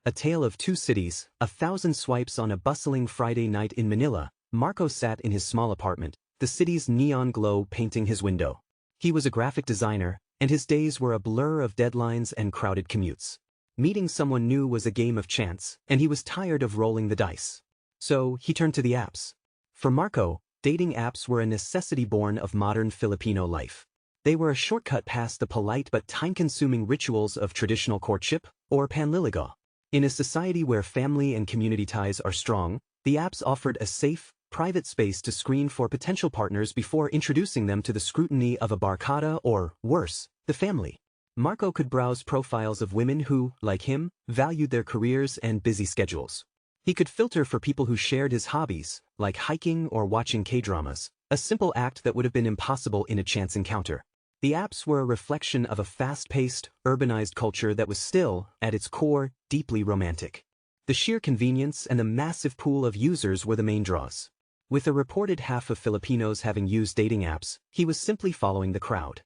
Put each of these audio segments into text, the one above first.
A Tale of Two Cities, 1,000 swipes on a bustling Friday night in Manila. Marco sat in his small apartment, the city's neon glow painting his window. He was a graphic designer, and his days were a blur of deadlines and crowded commutes. Meeting someone new was a game of chance, and he was tired of rolling the dice. So, he turned to the apps. For Marco, dating apps were a necessity born of modern Filipino life. They were a shortcut past the polite but time-consuming rituals of traditional courtship, or panliligaw. In a society where family and community ties are strong, the apps offered a safe, private space to screen for potential partners before introducing them to the scrutiny of a barkada or, worse, the family. Marco could browse profiles of women who, like him, valued their careers and busy schedules. He could filter for people who shared his hobbies, like hiking or watching K-dramas, a simple act that would have been impossible in a chance encounter. The apps were a reflection of a fast-paced, urbanized culture that was still, at its core, deeply romantic. The sheer convenience and the massive pool of users were the main draws. With a reported half of Filipinos having used dating apps, he was simply following the crowd.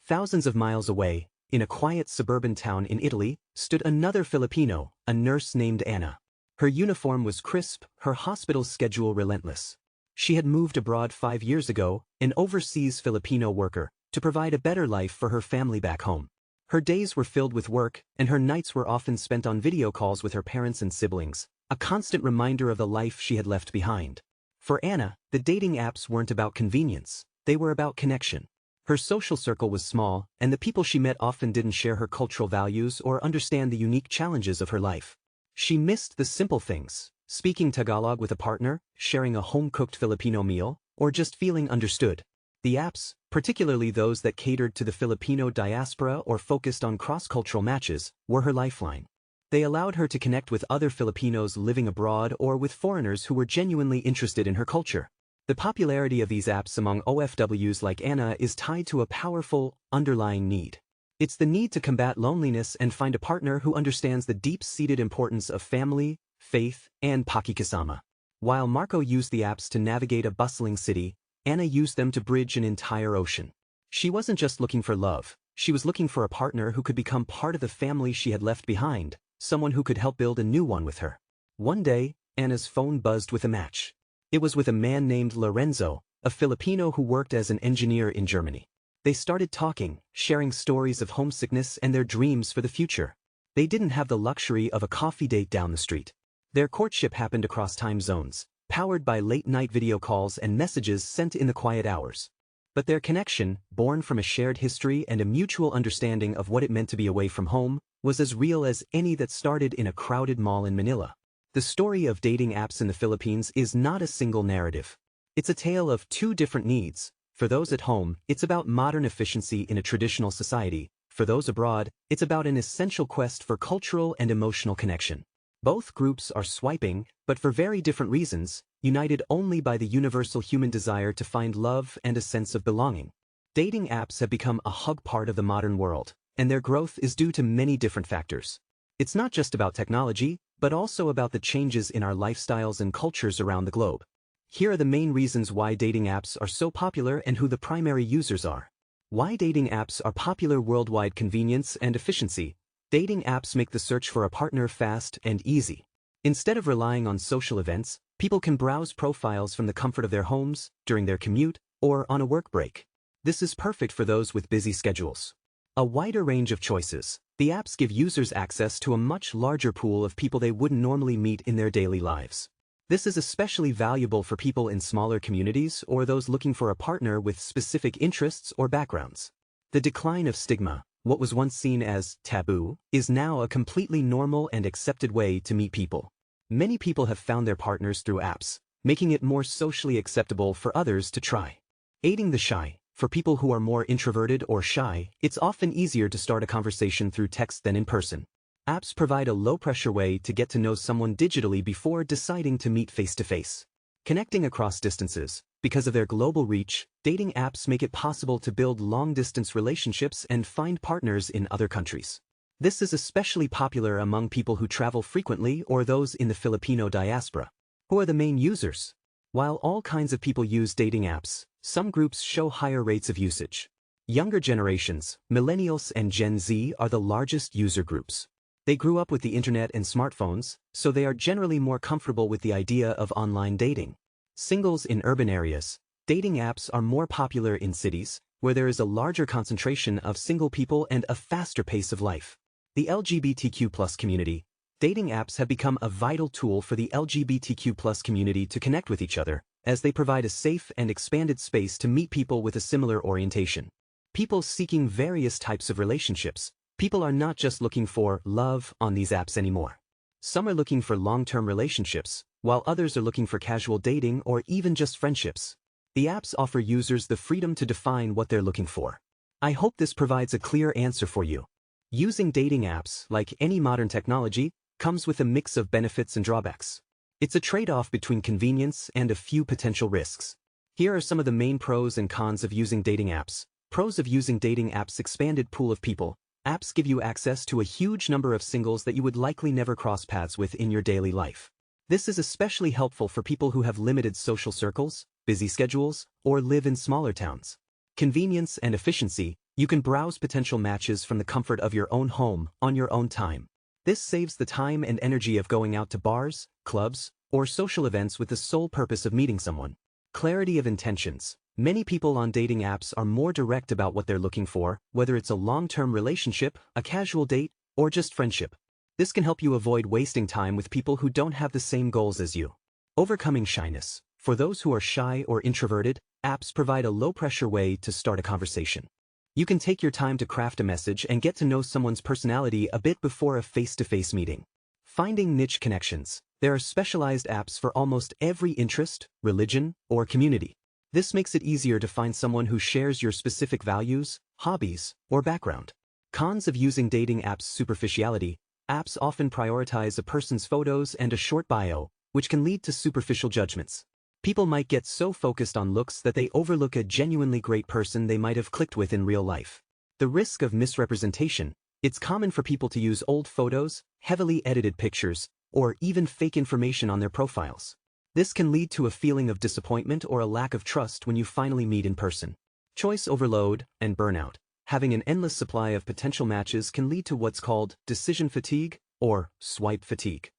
Thousands of miles away, in a quiet suburban town in Italy, stood another Filipino, a nurse named Anna. Her uniform was crisp, her hospital's schedule relentless. She had moved abroad 5 years ago, an overseas Filipino worker, to provide a better life for her family back home. Her days were filled with work, and her nights were often spent on video calls with her parents and siblings, a constant reminder of the life she had left behind. For Anna, the dating apps weren't about convenience, they were about connection. Her social circle was small, and the people she met often didn't share her cultural values or understand the unique challenges of her life. She missed the simple things, speaking Tagalog with a partner, sharing a home-cooked Filipino meal, or just feeling understood. The apps, particularly those that catered to the Filipino diaspora or focused on cross-cultural matches, were her lifeline. They allowed her to connect with other Filipinos living abroad or with foreigners who were genuinely interested in her culture. The popularity of these apps among OFWs like Anna is tied to a powerful, underlying need. It's the need to combat loneliness and find a partner who understands the deep-seated importance of family, faith, and pakikisama. While Marco used the apps to navigate a bustling city, Anna used them to bridge an entire ocean. She wasn't just looking for love, she was looking for a partner who could become part of the family she had left behind, someone who could help build a new one with her. One day, Anna's phone buzzed with a match. It was with a man named Lorenzo, a Filipino who worked as an engineer in Germany. They started talking, sharing stories of homesickness and their dreams for the future. They didn't have the luxury of a coffee date down the street. Their courtship happened across time zones, powered by late-night video calls and messages sent in the quiet hours. But their connection, born from a shared history and a mutual understanding of what it meant to be away from home, was as real as any that started in a crowded mall in Manila. The story of dating apps in the Philippines is not a single narrative. It's a tale of two different needs. For those at home, it's about modern efficiency in a traditional society. For those abroad, it's about an essential quest for cultural and emotional connection. Both groups are swiping, but for very different reasons, united only by the universal human desire to find love and a sense of belonging. Dating apps have become a hug part of the modern world, and their growth is due to many different factors. It's not just about technology, but also about the changes in our lifestyles and cultures around the globe. Here are the main reasons why dating apps are so popular and who the primary users are. Why dating apps are popular worldwide: convenience and efficiency. Dating apps make the search for a partner fast and easy. Instead of relying on social events, people can browse profiles from the comfort of their homes, during their commute, or on a work break. This is perfect for those with busy schedules. A wider range of choices. The apps give users access to a much larger pool of people they wouldn't normally meet in their daily lives. This is especially valuable for people in smaller communities or those looking for a partner with specific interests or backgrounds. The decline of stigma. What was once seen as taboo is now a completely normal and accepted way to meet people. Many people have found their partners through apps, making it more socially acceptable for others to try. Aiding the shy. For people who are more introverted or shy, it's often easier to start a conversation through text than in person. Apps provide a low-pressure way to get to know someone digitally before deciding to meet face-to-face. Connecting across distances. Because of their global reach, dating apps make it possible to build long-distance relationships and find partners in other countries. This is especially popular among people who travel frequently or those in the Filipino diaspora. Who are the main users? While all kinds of people use dating apps, some groups show higher rates of usage. Younger generations, millennials and Gen Z, are the largest user groups. They grew up with the internet and smartphones, so they are generally more comfortable with the idea of online dating. Singles in urban areas. Dating apps are more popular in cities, where there is a larger concentration of single people and a faster pace of life. The LGBTQ+ community. Dating apps have become a vital tool for the LGBTQ+ community to connect with each other, as they provide a safe and expanded space to meet people with a similar orientation. People seeking various types of relationships. People are not just looking for love on these apps anymore. Some are looking for long-term relationships, while others are looking for casual dating or even just friendships. The apps offer users the freedom to define what they're looking for. I hope this provides a clear answer for you. Using dating apps, like any modern technology, comes with a mix of benefits and drawbacks. It's a trade-off between convenience and a few potential risks. Here are some of the main pros and cons of using dating apps. Pros of using dating apps: expanded pool of people. Apps give you access to a huge number of singles that you would likely never cross paths with in your daily life. This is especially helpful for people who have limited social circles, busy schedules, or live in smaller towns. Convenience and efficiency. You can browse potential matches from the comfort of your own home, on your own time. This saves the time and energy of going out to bars, clubs, or social events with the sole purpose of meeting someone. Clarity of intentions. Many people on dating apps are more direct about what they're looking for, whether it's a long-term relationship, a casual date, or just friendship. This can help you avoid wasting time with people who don't have the same goals as you. Overcoming shyness. For those who are shy or introverted, apps provide a low-pressure way to start a conversation. You can take your time to craft a message and get to know someone's personality a bit before a face-to-face meeting. Finding niche connections. There are specialized apps for almost every interest, religion, or community. This makes it easier to find someone who shares your specific values, hobbies, or background. Cons of using dating apps: superficiality. Apps often prioritize a person's photos and a short bio, which can lead to superficial judgments. People might get so focused on looks that they overlook a genuinely great person they might have clicked with in real life. The risk of misrepresentation. It's common for people to use old photos, heavily edited pictures, or even fake information on their profiles. This can lead to a feeling of disappointment or a lack of trust when you finally meet in person. Choice overload and burnout. Having an endless supply of potential matches can lead to what's called decision fatigue or swipe fatigue.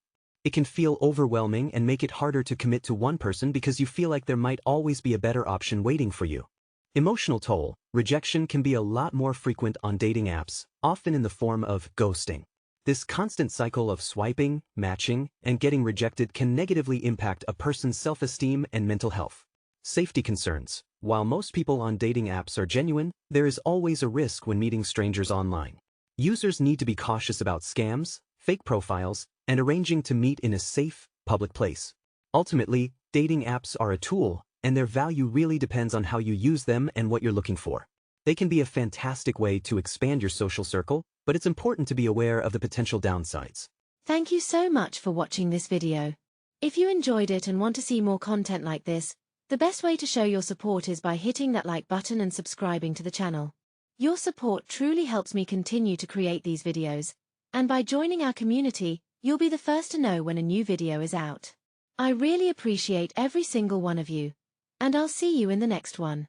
It can feel overwhelming and make it harder to commit to one person because you feel like there might always be a better option waiting for you. Emotional toll. Rejection can be a lot more frequent on dating apps, often in the form of ghosting. This constant cycle of swiping, matching, and getting rejected can negatively impact a person's self-esteem and mental health. Safety concerns. While most people on dating apps are genuine, there is always a risk when meeting strangers online. Users need to be cautious about scams, fake profiles, and arranging to meet in a safe, public place. Ultimately, dating apps are a tool, and their value really depends on how you use them and what you're looking for. They can be a fantastic way to expand your social circle, but it's important to be aware of the potential downsides. Thank you so much for watching this video. If you enjoyed it and want to see more content like this, the best way to show your support is by hitting that like button and subscribing to the channel. Your support truly helps me continue to create these videos, and by joining our community, you'll be the first to know when a new video is out. I really appreciate every single one of you, and I'll see you in the next one.